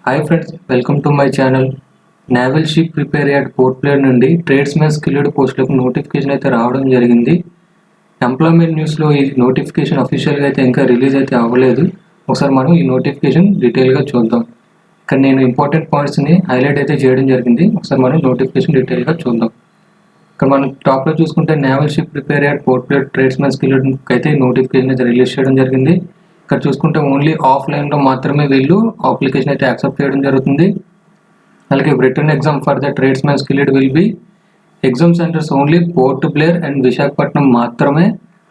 Hi friends, welcome to my channel. Naval ship repair yard port player నుండి tradesmen skilled పోస్టులకు notification అయితే రావడం జరిగింది. ఎంప్లాయ్మెంట్ న్యూస్లో ఈ నోటిఫికేషన్ అఫీషియల్గా అయితే ఇంకా రిలీజ్ అయితే అవ్వలేదు. ఒకసారి మనం ఈ నోటిఫికేషన్ డీటెయిల్గా చూద్దాం. ఇక్కడ నేను ఇంపార్టెంట్ పాయింట్స్ని హైలైట్ అయితే చేయడం జరిగింది. ఒకసారి మనం నోటిఫికేషన్ డీటెయిల్గా చూద్దాం. ఇక్కడ మనం టాప్లో చూసుకుంటే naval ship repair yard port player tradesmen skilled అయితే నోటిఫికేషన్ అయితే రిలీజ్ చేయడం జరిగింది. ఇక్కడ చూసుకుంటే ఓన్లీ ఆఫ్లైన్లో మాత్రమే వీళ్ళు అప్లికేషన్ అయితే యాక్సెప్ట్ చేయడం జరుగుతుంది. అలాగే return exam for the tradesmen skilled will be exam centres only port Blair and Visakhapatnam మాత్రమే.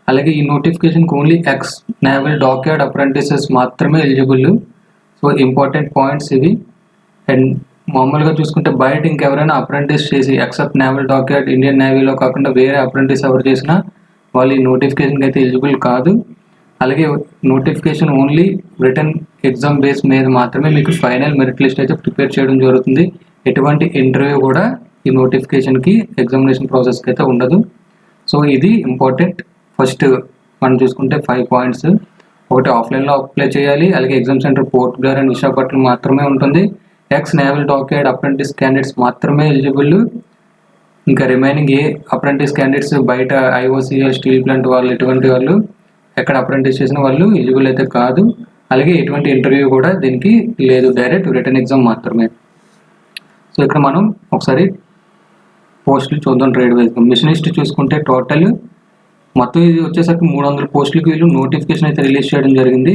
అలాగే ఈ నోటిఫికేషన్కి only X naval dockyard apprentices మాత్రమే ఎలిజిబుల్. సో ఇంపార్టెంట్ పాయింట్స్ ఇవి. అండ్ మామూలుగా చూసుకుంటే బయట ఇంకెవరైనా అప్రెంటిస్ చేసి ఎక్సెప్ట్ నేవల్ డాక్యార్డ్ ఇండియన్ నేవీలో కాకుండా వేరే అప్రెంటిస్ ఎవరు చేసినా వాళ్ళు ఈ నోటిఫికేషన్కి అయితే ఎలిజిబుల్ కాదు. అలాగే notification only return exam base మీద మాత్రమే మీకు ఫైనల్ మెరిట్ లిస్ట్ అయితే ప్రిపేర్ చేయడం జరుగుతుంది. ఎటువంటి ఇంటర్వ్యూ కూడా ఈ నోటిఫికేషన్కి ఎగ్జామినేషన్ ప్రాసెస్కి అయితే ఉండదు. సో ఇది ఇంపార్టెంట్. ఫస్ట్ మనం చూసుకుంటే 5 పాయింట్స్. ఒకటి, ఆఫ్లైన్లో అప్లై చేయాలి. అలాగే exam centre port Blair and Visakhapatnam మాత్రమే ఉంటుంది. X naval dockyard apprentice candidates మాత్రమే ఎలిజిబుల్. ఇంకా రిమైనింగ్ ఏ అప్రెంటిస్ క్యాండిడేట్స్ బయట ఐఓసిఎల్ స్టీల్ ప్లాంట్ వాళ్ళు ఎటువంటి వాళ్ళు ఎక్కడ అప్రెంటిస్ చేసిన వాళ్ళు ఎలిజిబుల్ అయితే కాదు. అలాగే ఎటువంటి ఇంటర్వ్యూ కూడా దీనికి లేదు, డైరెక్ట్ రిటర్న్ ఎగ్జామ్ మాత్రమే. సో ఇక్కడ మనం ఒకసారి పోస్టులు చూద్దాం ట్రేడ్ వైజ్గా. మిషనిస్ట్ చూసుకుంటే టోటల్ మొత్తం ఇది వచ్చేసరికి 300 పోస్టులకి వీళ్ళు నోటిఫికేషన్ అయితే రిలీజ్ చేయడం జరిగింది.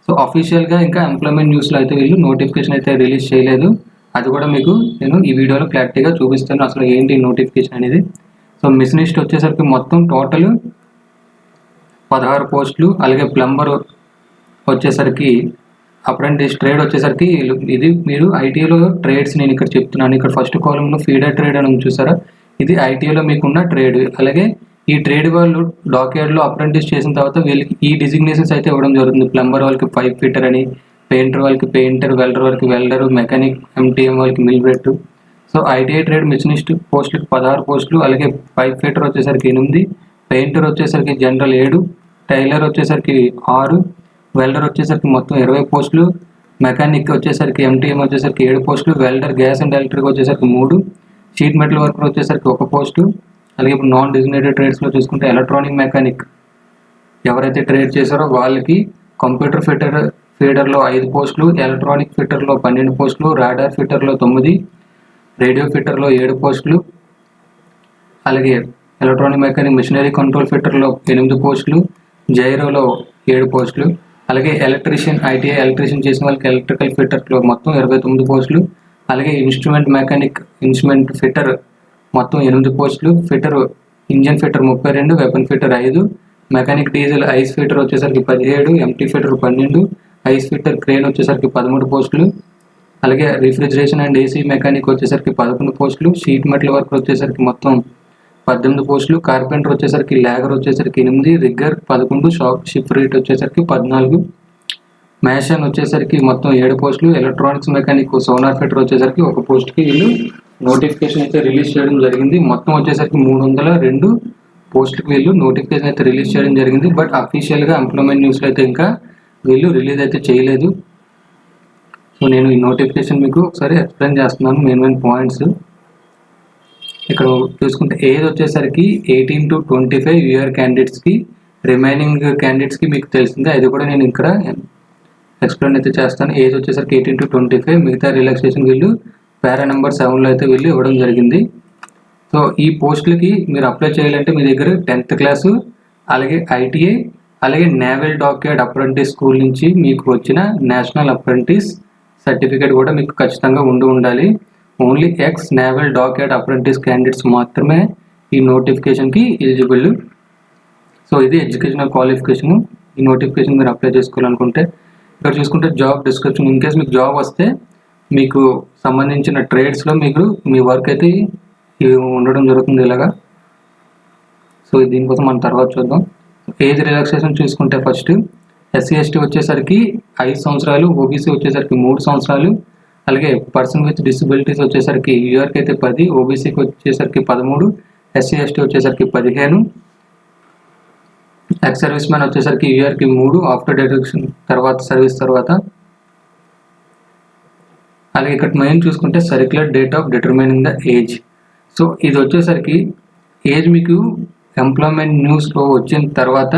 సో అఫీషియల్గా ఇంకా ఎంప్లాయ్మెంట్ న్యూస్లో అయితే వీళ్ళు నోటిఫికేషన్ అయితే రిలీజ్ చేయలేదు. అది కూడా మీకు నేను ఈ వీడియోలో క్లారిటీగా చూపిస్తాను అసలు ఏంటి నోటిఫికేషన్ అనేది. సో మిషనిస్ట్ వచ్చేసరికి మొత్తం టోటల్ 16 పోస్టులు. అలాగే ప్లంబర్ వచ్చేసరికి అప్రెంటిస్ ట్రేడ్ వచ్చేసరికి ఇది మీరు ఐటీలో ట్రేడ్స్ నేను ఇక్కడ చెప్తున్నాను. ఇక్కడ ఫస్ట్ కాలంలో ఫీడర్ ట్రేడ్ అని చూసారా, ఇది ఐటీలో మీకున్న ట్రేడ్. అలాగే ఈ ట్రేడ్ వాళ్ళు డాక్యార్డ్లో అప్రెంటిస్ చేసిన తర్వాత వీళ్ళకి ఈ డిజిగ్నేషన్స్ అయితే ఇవ్వడం జరుగుతుంది. ప్లంబర్ వాళ్ళకి పైప్ ఫిట్టర్ అని, పెయింటర్ వాళ్ళకి పెయింటర్, వెల్డర్ వాళ్ళకి వెల్డరు, మెకానిక్ ఎంటీఎం వాళ్ళకి మిల్ బెట్. సో ఐటీఐ ట్రేడ్ మిషనిస్ట్ పోస్టులకు 16 పోస్టులు. అలాగే పైప్ ఫిట్టర్ వచ్చేసరికి 8, పెయింటర్ వచ్చేసరికి జనరల్ 7, టైలర్ వచ్చేసరికి 6, వెల్డర్ వచ్చేసరికి మొత్తం 20 పోస్టులు, మెకానిక్ వచ్చేసరికి ఎంటీఎం వచ్చేసరికి 7 పోస్టులు, వెల్డర్ గ్యాస్ అండ్ ఎలక్ట్రిక్ వచ్చేసరికి 3, షీట్ మెటల్ వర్కర్ వచ్చేసరికి 1 పోస్టు. అలాగే ఇప్పుడు నాన్ డిజిగ్నేటెడ్ ట్రేడ్స్లో చూసుకుంటే ఎలక్ట్రానిక్ మెకానిక్ ఎవరైతే ట్రేడ్ చేశారో వాళ్ళకి కంప్యూటర్ ఫీడర్లో 5 పోస్టులు, ఎలక్ట్రానిక్ ఫిట్టర్లో 12 పోస్టులు, రాడార్ ఫిట్టర్లో 9, రేడియో ఫిట్టర్లో 7 పోస్టులు. అలాగే ఎలక్ట్రానిక్ మెకానిక్ మిషనరీ కంట్రోల్ ఫిట్టర్లో 8 పోస్టులు, జైరోలో 7 పోస్టులు. అలాగే ఎలక్ట్రీషియన్ ఐటీఐ ఎలక్ట్రీషియన్ చేసిన వాళ్ళకి ఎలక్ట్రికల్ ఫిట్టర్లో మొత్తం 29 పోస్టులు. అలాగే ఇన్స్ట్రుమెంట్ మెకానిక్ ఇన్స్ట్రుమెంట్ ఫిట్టర్ మొత్తం 8 పోస్టులు, fitter engine fitter 32, weapon fitter 5, mechanic diesel ice fitter వచ్చేసరికి 17, empty fitter 12, ice fitter crane వచ్చేసరికి 13 పోస్టులు. అలాగే రిఫ్రిజిరేషన్ అండ్ ఏసీ మెకానిక్ వచ్చేసరికి 11 పోస్టులు, షీట్ మెటల్ వర్క్ వచ్చేసరికి మొత్తం 18 పోస్టులు, కార్పెంటర్ వచ్చేసరికి లాగర్ వచ్చేసరికి 8, రిగ్గర్ 11, షిప్ రేట్ వచ్చేసరికి 14, మ్యాషన్ వచ్చేసరికి మొత్తం 7 పోస్టులు, ఎలక్ట్రానిక్స్ మెకానిక్ సోనార్ ఫిటర్ వచ్చేసరికి 1 పోస్ట్కి వీళ్ళు నోటిఫికేషన్ అయితే రిలీజ్ చేయడం జరిగింది. మొత్తం వచ్చేసరికి 302 పోస్టులకి వీళ్ళు నోటిఫికేషన్ అయితే రిలీజ్ చేయడం జరిగింది. బట్ అఫీషియల్గా ఎంప్లాయ్మెంట్ న్యూస్లో అయితే ఇంకా వీళ్ళు రిలీజ్ అయితే చేయలేదు. సో నేను ఈ నోటిఫికేషన్ మీకు ఒకసారి ఎక్స్ప్లెయిన్ చేస్తున్నాను మెయిన్ పాయింట్స్. ఇక్కడ చూసుకుంటే ఏజ్ వచ్చేసరికి 18 to 25 ఇయర్ క్యాండిడేట్స్కి, రిమైనింగ్ క్యాండిడేట్స్కి మీకు తెలిసిందే, అది కూడా నేను ఇక్కడ ఎక్స్ప్లెయిన్ అయితే చేస్తాను. ఏజ్ వచ్చేసరికి 18 to 25, మిగతా రిలాక్సేషన్ వీళ్ళు పారా నెంబర్ 7లో అయితే వీళ్ళు ఇవ్వడం జరిగింది. సో ఈ పోస్టులకి మీరు అప్లై చేయాలంటే మీ దగ్గర 10th క్లాసు, అలాగే ఐటీఐ, అలాగే నేవల్ డాక్యార్డ్ అప్రెంటిస్ స్కూల్ నుంచి మీకు వచ్చిన నేషనల్ అప్రెంటిస్ సర్టిఫికేట్ కూడా మీకు ఖచ్చితంగా ఉండాలి. Only X naval dockyard apprentice candidates మాత్రమే ఈ నోటిఫికేషన్కి ఎలిజిబుల్. సో ఇది ఎడ్యుకేషనల్ క్వాలిఫికేషను. ఈ నోటిఫికేషన్ మీరు అప్లై చేసుకోవాలనుకుంటే ఇక్కడ చూసుకుంటే జాబ్ డిస్క్రిప్షన్. ఇన్ కేస్ మీకు జాబ్ వస్తే మీకు సంబంధించిన ట్రేడ్స్లో మీకు మీ వర్క్ అయితే ఉండడం జరుగుతుంది ఇలాగా. సో దీనికోసం మనం తర్వాత చూద్దాం. ఏజ్ రిలాక్సేషన్ చూసుకుంటే ఫస్ట్ ఎస్సీ ఎస్టీ వచ్చేసరికి 5 సంవత్సరాలు, ఓబీసీ వచ్చేసరికి 3 సంవత్సరాలు, అలాగే పర్సన్ విత్ డిసబిలిటీస్ వచ్చేసరికి యూఆర్కి అయితే 10, ఓబీసీకి వచ్చేసరికి 13, ఎస్సీ ఎస్టీ వచ్చేసరికి 15, ఎక్స్ సర్వీస్ మ్యాన్ వచ్చేసరికి యూఆర్కి 3 ఆఫ్టర్ డిడక్షన్ తర్వాత సర్వీస్ తర్వాత, అలాగే ఇక్కడ మెయిన్ చూసుకుంటే circular date of determining the age. So ఇది వచ్చేసరికి ఏజ్ మీకు ఎంప్లాయ్మెంట్ న్యూస్లో వచ్చిన తర్వాత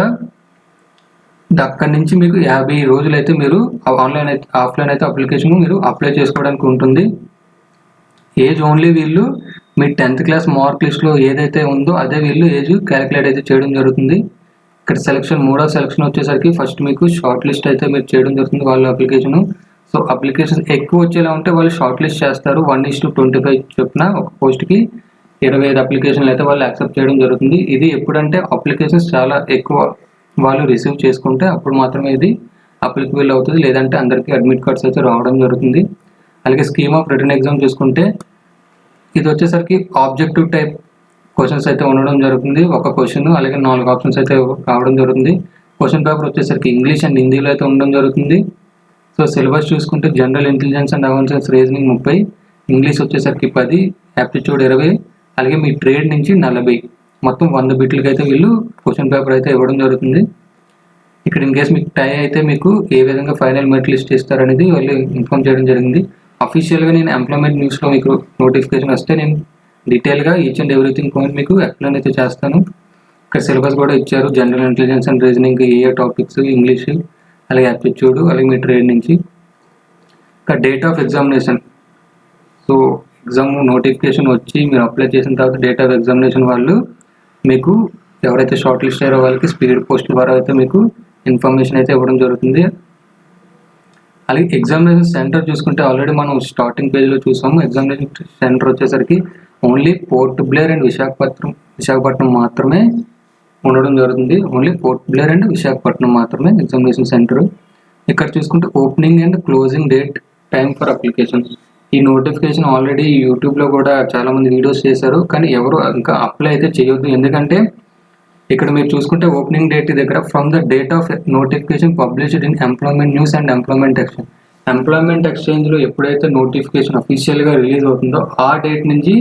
అక్కడి నుంచి మీకు 50 రోజులు అయితే మీరు ఆన్లైన్ అయితే ఆఫ్లైన్ అయితే అప్లికేషన్ మీరు అప్లై చేసుకోవడానికి ఉంటుంది. ఏజ్ ఓన్లీ వీళ్ళు మీ 10th క్లాస్ మార్క్ లిస్ట్లో ఏదైతే ఉందో అదే వీళ్ళు ఏజ్ క్యాలిక్యులేట్ అయితే చేయడం జరుగుతుంది. ఇక్కడ మూడో సెలక్షన్ వచ్చేసరికి ఫస్ట్ మీకు షార్ట్ లిస్ట్ అయితే మీరు చేయడం జరుగుతుంది వాళ్ళ అప్లికేషన్. సో అప్లికేషన్స్ ఎక్కువ వచ్చేలా ఉంటే వాళ్ళు షార్ట్ లిస్ట్ చేస్తారు. 1:25 చొప్పున ఒక పోస్ట్కి 25 అప్లికేషన్లు అయితే వాళ్ళు యాక్సెప్ట్ చేయడం జరుగుతుంది. ఇది ఎప్పుడంటే అప్లికేషన్స్ చాలా ఎక్కువ వాళ్ళు రిసీవ్ చేసుకుంటే అప్పుడు మాత్రమే ఇది అప్లికబుల్ అవుతుంది, లేదంటే అందరికీ అడ్మిట్ కార్డ్స్ అయితే రావడం జరుగుతుంది. అలాగే స్కీమ్ ఆఫ్ రిటర్న్ ఎగ్జామ్ చూసుకుంటే ఇది వచ్చేసరికి ఆబ్జెక్టివ్ టైప్ క్వశ్చన్స్ అయితే ఉండడం జరుగుతుంది. ఒక క్వశ్చన్ అలాగే 4 ఆప్షన్స్ అయితే రావడం జరుగుతుంది. క్వశ్చన్ పేపర్ వచ్చేసరికి ఇంగ్లీష్ అండ్ హిందీలో అయితే ఉండడం జరుగుతుంది. సో సిలబస్ చూసుకుంటే జనరల్ ఇంటెలిజెన్స్ అండ్ అవాన్సెన్స్ రీజనింగ్ 30, ఇంగ్లీష్ వచ్చేసరికి 10, యాప్టిట్యూడ్ 20, అలాగే మీ ట్రేడ్ నుంచి 40, మొత్తం 100 బిట్లకి అయితే వీళ్ళు క్వశ్చన్ పేపర్ అయితే ఇవ్వడం జరుగుతుంది. ఇక్కడ ఇన్ కేస్ మీకు టై అయితే మీకు ఏ విధంగా ఫైనల్ మెరిట్ లిస్ట్ ఇస్తారనేది వాళ్ళు ఇన్ఫార్మ్ చేయడం జరిగింది. అఫీషియల్గా నేను ఎంప్లాయ్మెంట్ న్యూస్లో మీకు నోటిఫికేషన్ వస్తే నేను డీటెయిల్గా ఈచ్ అండ్ ఎవ్రీథింగ్ పాయింట్ మీకు ఎక్స్ప్లెయిన్ అయితే చేస్తాను. ఇక్కడ సిలబస్ కూడా ఇచ్చారు, general intelligence and reasoning A topics, English అలాగే యాప్టిట్యూడ్ అలాగే మీ ట్రేడ్ నుంచి. ఇక్కడ date of examination, so exam notification వచ్చి మీరు అప్లై చేసిన తర్వాత డేట్ ఆఫ్ ఎగ్జామినేషన్ వాళ్ళు మీకు ఎవరైతే షార్ట్ లిస్ట్ అయ్యారో వాళ్ళకి స్పీడ్ పోస్ట్ ద్వారా అయితే మీకు ఇన్ఫర్మేషన్ అయితే ఇవ్వడం జరుగుతుంది. అలాగే ఎగ్జామినేషన్ సెంటర్ చూసుకుంటే ఆల్రెడీ మనం స్టార్టింగ్ పేజ్లో చూసాము. ఎగ్జామినేషన్ సెంటర్ వచ్చేసరికి only port Blair and Visakhapatnam మాత్రమే ఉండడం జరుగుతుంది. Only port Blair and Visakhapatnam మాత్రమే ఎగ్జామినేషన్ సెంటర్. ఇక్కడ చూసుకుంటే opening and closing date, time for application. ఈ నోటిఫికేషన్ ఆల్రెడీ యూట్యూబ్లో కూడా చాలామంది వీడియోస్ చేశారు, కానీ ఎవరు ఇంకా అప్లై అయితే చేయొద్దు. ఎందుకంటే ఇక్కడ మీరు చూసుకుంటే ఓపెనింగ్ డేట్ దగ్గర from the date of notification published in employment news and employment exchange. Employment ఎక్స్చేంజ్లో ఎప్పుడైతే నోటిఫికేషన్ అఫీషియల్గా రిలీజ్ అవుతుందో ఆ డేట్ నుంచి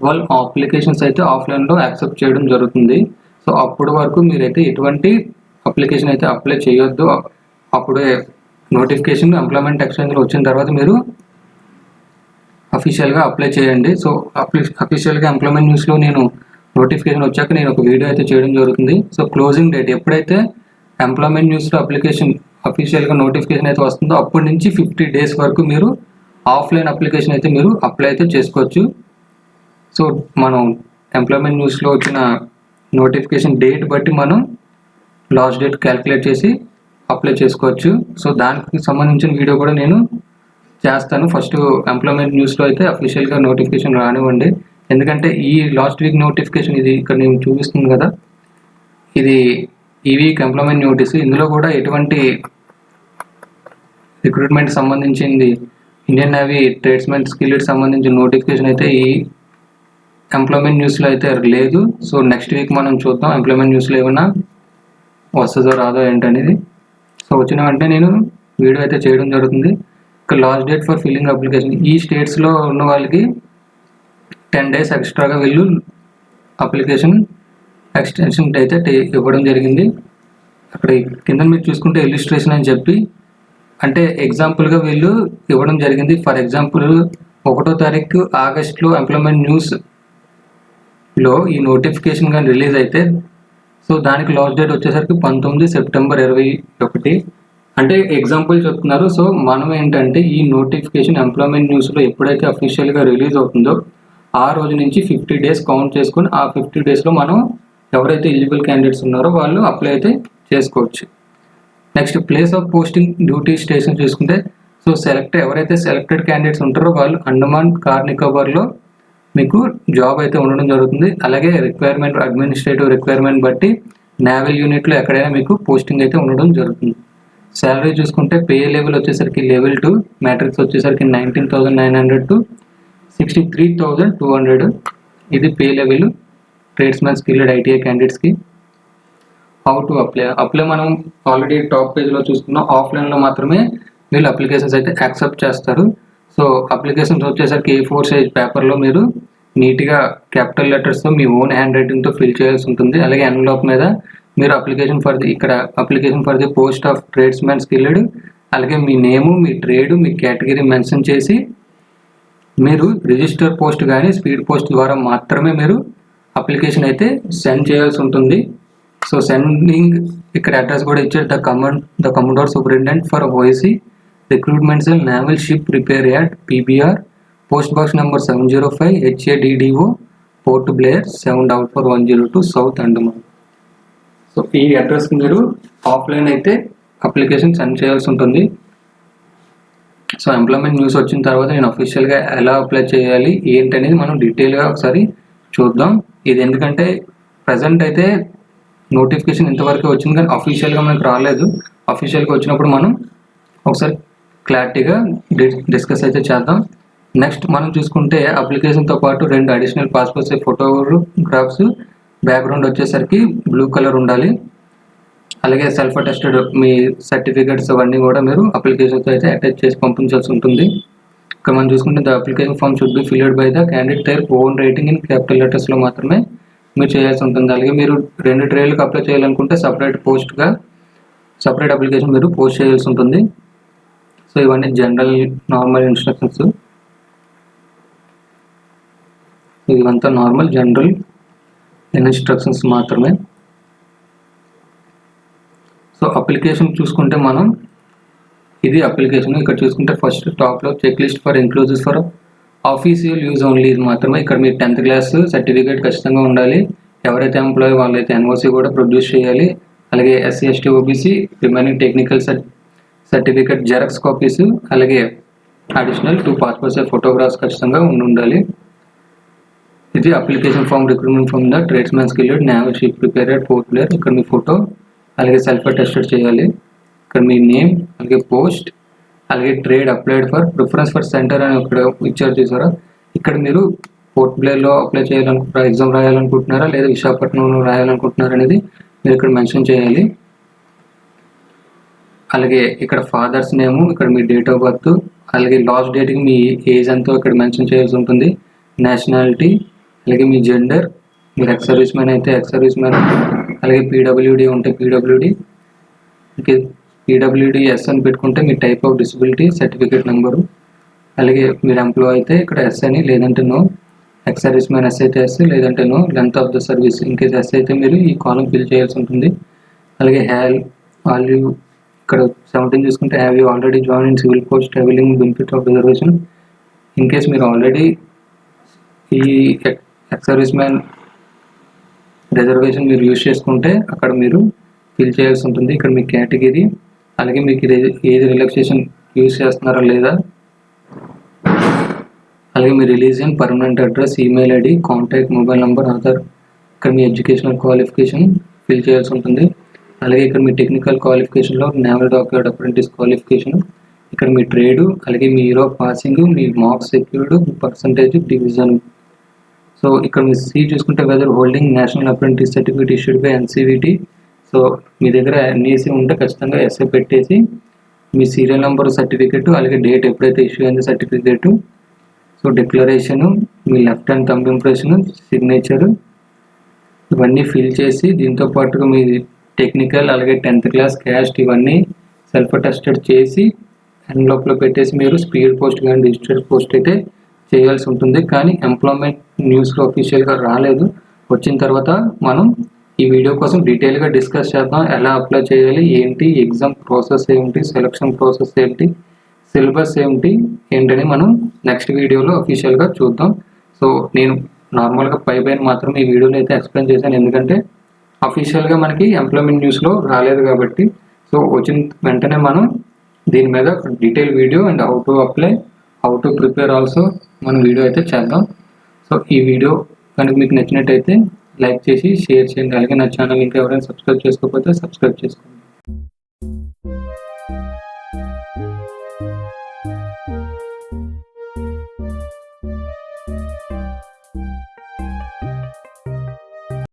వాళ్ళు అప్లికేషన్స్ అయితే ఆఫ్లైన్లో యాక్సెప్ట్ చేయడం జరుగుతుంది. సో అప్పటి వరకు మీరైతే ఎటువంటి అప్లికేషన్ అయితే అప్లై చేయొద్దు. అప్పుడే నోటిఫికేషన్ ఎంప్లాయ్మెంట్ ఎక్స్చేంజ్లో వచ్చిన తర్వాత మీరు అఫీషియల్గా అప్లై చేయండి. సో అఫీషియల్గా ఎంప్లాయ్మెంట్ న్యూస్లో నేను నోటిఫికేషన్ వచ్చాక నేను ఒక వీడియో అయితే చేయడం జరుగుతుంది. సో క్లోజింగ్ డేట్ ఎప్పుడైతే ఎంప్లాయ్మెంట్ న్యూస్లో అప్లికేషన్ అఫీషియల్గా నోటిఫికేషన్ అయితే వస్తుందో అప్పటి నుంచి 50 డేస్ వరకు మీరు ఆఫ్లైన్ అప్లికేషన్ అయితే మీరు అప్లై అయితే చేసుకోవచ్చు. సో మనం ఎంప్లాయ్మెంట్ న్యూస్లో వచ్చిన నోటిఫికేషన్ డేట్ బట్టి మనం లాస్ట్ డేట్ క్యాలిక్యులేట్ చేసి అప్లై చేసుకోవచ్చు. సో దానికి సంబంధించిన వీడియో కూడా నేను చేస్తాను. ఫస్ట్ ఎంప్లాయ్మెంట్ న్యూస్లో అయితే అఫీషియల్గా నోటిఫికేషన్ రానివ్వండి. ఎందుకంటే ఈ లాస్ట్ వీక్ నోటిఫికేషన్ ఇది ఇక్కడ నేను చూపిస్తుంది కదా, ఇది ఈ వీక్ ఎంప్లాయ్మెంట్ నోటీస్. ఇందులో కూడా ఎటువంటి రిక్రూట్మెంట్ సంబంధించింది ఇండియన్ నేవీ ట్రేడ్స్మెన్ స్కిల్డ్ సంబంధించిన నోటిఫికేషన్ అయితే ఈ ఎంప్లాయ్మెంట్ న్యూస్లో అయితే లేదు. సో నెక్స్ట్ వీక్ మనం చూద్దాం ఎంప్లాయ్మెంట్ న్యూస్లో ఏమైనా వస్తుందో రాదో ఏంటనేది. సో వచ్చిన వెంటనే నేను వీడియో అయితే చేయడం జరుగుతుంది. ఇక్కడ last date for filling application, ఈ స్టేట్స్లో ఉన్న వాళ్ళకి 10 డేస్ ఎక్స్ట్రాగా వీళ్ళు అప్లికేషన్ ఎక్స్టెన్షన్ అయితే ఇవ్వడం జరిగింది. అక్కడ కింద మీరు చూసుకుంటే ఇల్లుస్ట్రేషన్ అని చెప్పి అంటే ఎగ్జాంపుల్గా వీళ్ళు ఇవ్వడం జరిగింది. ఫర్ ఎగ్జాంపుల్ 1వ తారీఖు ఆగస్టులో ఎంప్లాయ్మెంట్ న్యూస్లో ఈ నోటిఫికేషన్ కానీ రిలీజ్ అయితే సో దానికి లాస్ట్ డేట్ వచ్చేసరికి 19 సెప్టెంబర్ 2021 అంటే ఎగ్జాంపుల్ చెప్తున్నారు. సో మనం ఏంటంటే ఈ నోటిఫికేషన్ ఎంప్లాయ్మెంట్ న్యూస్లో ఎప్పుడైతే అఫీషియల్గా రిలీజ్ అవుతుందో ఆ రోజు నుంచి 50 డేస్ కౌంట్ చేసుకొని ఆ 50 డేస్లో మనం ఎవరైతే ఎలిజిబుల్ క్యాండిడేట్స్ ఉన్నారో వాళ్ళు అప్లై అయితే చేసుకోవచ్చు. Next place of posting duty station చూసుకుంటే సో ఎవరైతే సెలెక్టెడ్ క్యాండిడేట్స్ ఉంటారో వాళ్ళు అండమాన్ కార్ నికోబార్లో మీకు జాబ్ అయితే ఉండడం జరుగుతుంది. అలాగే రిక్వైర్మెంట్ అడ్మినిస్ట్రేటివ్ రిక్వైర్మెంట్ బట్టి నేవల్ యూనిట్లో ఎక్కడైనా మీకు పోస్టింగ్ అయితే ఉండడం జరుగుతుంది. శాలరీ చూసుకుంటే పే లెవెల్ వచ్చేసరికి లెవెల్ 2, మ్యాట్రిక్స్ వచ్చేసరికి 19,900 to 63,200 ఇది pay level tradesmen skilled ITI క్యాండిడేట్స్కి. హౌ టు అప్లై మనం ఆల్రెడీ టాప్ పేజ్లో చూసుకున్నాం. ఆఫ్లైన్లో మాత్రమే వీళ్ళు అప్లికేషన్స్ అయితే యాక్సెప్ట్ చేస్తారు. సో అప్లికేషన్స్ వచ్చేసరికి A4 సైజ్ పేపర్లో మీరు నీట్గా క్యాపిటల్ లెటర్స్తో మీ ఓన్ హ్యాండ్ రైటింగ్తో ఫిల్ చేయాల్సి ఉంటుంది. అలాగే ఎన్వలప్ మీద మీరు application for the post of tradesmen skilled అలాగే మీ నేము, మీ ట్రేడ్, మీ కేటగిరీ మెన్షన్ చేసి మీరు రిజిస్టర్ పోస్ట్ కానీ స్పీడ్ పోస్ట్ ద్వారా మాత్రమే మీరు అప్లికేషన్ అయితే సెండ్ చేయాల్సి ఉంటుంది. సో సెండింగ్ ఇక్కడ అడ్రస్ కూడా ఇచ్చారు, the commodore superintendent for OEC recruitment cell naval ship repair yard PBR post box number 705 HADDO Port Blair 744102 South Andaman. So ఈ అడ్రస్కి మీరు ఆఫ్లైన్ అయితే అప్లికేషన్ సెండ్ చేయాల్సి ఉంటుంది. సో ఎంప్లాయ్మెంట్ న్యూస్ వచ్చిన తర్వాత నేను అఫీషియల్గా ఎలా అప్లై చేయాలి ఏంటి అనేది మనం డీటెయిల్గా ఒకసారి చూద్దాం. ఇది ఎందుకంటే ప్రజెంట్ అయితే నోటిఫికేషన్ ఇంతవరకు వచ్చింది కానీ అఫీషియల్గా మనకు రాలేదు. అఫీషియల్గా వచ్చినప్పుడు మనం ఒకసారి క్లారిటీగా డిస్కస్ అయితే చేద్దాం. నెక్స్ట్ మనం చూసుకుంటే అప్లికేషన్తో పాటు 2 additional passport size photographs, background వచ్చేసరికి బ్లూ కలర్ ఉండాలి. అలాగే సెల్ఫ్ అటెస్టెడ్ మీ సర్టిఫికేట్స్ అవన్నీ కూడా మీరు అప్లికేషన్తో అయితే అటాచ్ చేసి పంపించాల్సి ఉంటుంది. ఇక్కడ మనం చూసుకుంటే the application form should be filled by the candidate their own writing in capital లెటర్స్లో మాత్రమే మీరు చేయాల్సి ఉంటుంది. అలాగే మీరు 2 ట్రేడ్లకు అప్లై చేయాలనుకుంటే సపరేట్ అప్లికేషన్ మీరు పోస్ట్ చేయాల్సి ఉంటుంది. సో ఇవన్నీ జనరల్ నార్మల్ ఇన్స్ట్రక్షన్స్. ఇవంతా నార్మల్ జనరల్ ఇన్స్ట్రక్షన్స్ మాత్రమే. సో అప్లికేషన్ చూసుకుంటే మనం ఇది అప్లికేషన్ ఇక్కడ చూసుకుంటే ఫస్ట్ టాప్లో check list for inclusive for official use only ఇది మాత్రమే. ఇక్కడ మీ 10th క్లాస్ సర్టిఫికేట్ ఖచ్చితంగా ఉండాలి. ఎవరైతే ఎంప్లాయీ వాళ్ళైతే NOC కూడా ప్రొడ్యూస్ చేయాలి. అలాగే SC ST OBC remaining technical certificate xerox copies, అలాగే అడిషనల్ 2 పాస్పోర్ట్ సైజ్ ఫోటోగ్రాఫ్స్ ఖచ్చితంగా ఉండాలి. ఇది application form recruitment from the tradesmen skilled naval ship repair yard Port Blair. ఇక్కడ మీ ఫోటో అలాగే సెల్ఫ్ అటెస్టెడ్ చేయాలి. ఇక్కడ మీ నేమ్ అలాగే పోస్ట్ అలాగే trade applied for preference for centre అని ఇక్కడ ఇచ్చారు చూసారా. ఇక్కడ మీరు పోర్ట్ బ్లేయర్లో అప్లై చేయాలనుకుంటారా, ఎగ్జామ్ రాయాలనుకుంటున్నారా లేదా విశాఖపట్నంలో రాయాలనుకుంటున్నారా అనేది మీరు ఇక్కడ మెన్షన్ చేయాలి. అలాగే ఇక్కడ ఫాదర్స్ నేము, ఇక్కడ మీ డేట్ ఆఫ్ బర్త్, అలాగే లాస్ట్ డేట్కి మీ ఏజ్ ఎంతో ఇక్కడ మెన్షన్ చేయాల్సి ఉంటుంది. నేషనాలిటీ అలాగే మీ జెండర్, మీరు ఎక్స్ సర్వీస్ మ్యాన్ అయితే ఎక్స్ సర్వీస్ మ్యాన్, అలాగే PWD ఉంటే PWD, PWDS అని పెట్టుకుంటే మీ type of disability certificate number, అలాగే మీరు ఎంప్లాయ్ అయితే ఇక్కడ S అని లేదంటే no, ex service man S అయితే S లేదంటే no, length of the service in case S అయితే మీరు ఈ కాలం ఫిల్ చేయాల్సి ఉంటుంది. అలాగే ఇక్కడ 17 చూసుకుంటే have you already join in civil post availing benefit of reservation. In case మీరు ఆల్రెడీ ఈ ఎక్స్ సర్వీస్ మ్యాన్ రిజర్వేషన్ మీరు యూజ్ చేసుకుంటే అక్కడ మీరు ఫిల్ చేయాల్సి ఉంటుంది. ఇక్కడ మీ కేటగిరీ అలాగే మీకు ఏది రిలాక్సేషన్ యూజ్ చేస్తున్నారా లేదా, అలాగే మీ religion, permanent address, email ID, contact mobile number, Aadhaar, ఇక్కడ మీ ఎడ్యుకేషనల్ క్వాలిఫికేషన్ ఫిల్ చేయాల్సి ఉంటుంది. అలాగే ఇక్కడ మీ టెక్నికల్ క్వాలిఫికేషన్లో నేవల్ డాక్యుమెంట్ అప్రెంటిస్ క్వాలిఫికేషన్, ఇక్కడ మీ ట్రేడు, అలాగే మీ ఇయర్ ఆఫ్ పాసింగ్, మీ marks secured, percentage, division. So ఇక్కడ మీ C చూసుకుంటే whether holding national apprentice certificate issued by NCVT. So మీ దగ్గర NEC ఉంటే ఖచ్చితంగా SA పెట్టేసి మీ సీరియల్ నెంబర్ సర్టిఫికేట్ అలాగే డేట్ ఎప్పుడైతే ఇష్యూ అయిందో సర్టిఫికేటు, సో డిక్లరేషను, మీ left hand thumb impression, signature ఇవన్నీ ఫిల్ చేసి దీంతో పాటుగా మీ టెక్నికల్ అలాగే 10th క్లాస్ క్యాస్ట్ ఇవన్నీ సెల్ఫ్ అటెస్టెడ్ చేసి ఎన్వలప్లో పెట్టేసి మీరు స్పీడ్ పోస్ట్ కానీ డిజిటల్ పోస్ట్ అయితే చేయాల్సి ఉంటుంది. కానీ ఎంప్లాయ్మెంట్ న్యూస్లో అఫీషియల్గా రాలేదు. వచ్చిన తర్వాత మనం ఈ వీడియో కోసం డీటెయిల్గా డిస్కస్ చేద్దాం. ఎలా అప్లై చేయాలి, ఏంటి, ఎగ్జామ్ ప్రాసెస్ ఏంటి, సెలక్షన్ ప్రాసెస్ ఏంటి, సిలబస్ ఏంటని మనం నెక్స్ట్ వీడియోలో అఫీషియల్గా చూద్దాం. సో నేను నార్మల్గా పైన మాత్రం ఈ వీడియోలో అయితే ఎక్స్ప్లెయిన్ చేశాను, ఎందుకంటే అఫీషియల్గా మనకి ఎంప్లాయ్మెంట్ న్యూస్లో రాలేదు కాబట్టి. సో వచ్చిన వెంటనే మనం దీని మీద detail video and how to apply, how to prepare also మనం వీడియో అయితే చేద్దాం. సో ఈ వీడియో కనుక మీకు నచ్చినట్టయితే లైక్ చేసి షేర్ చేయండి. అలాగే నా ఛానల్ ఇంకా ఎవరైనా సబ్స్క్రైబ్ చేసుకోకపోతే సబ్స్క్రైబ్ చేసుకోండి.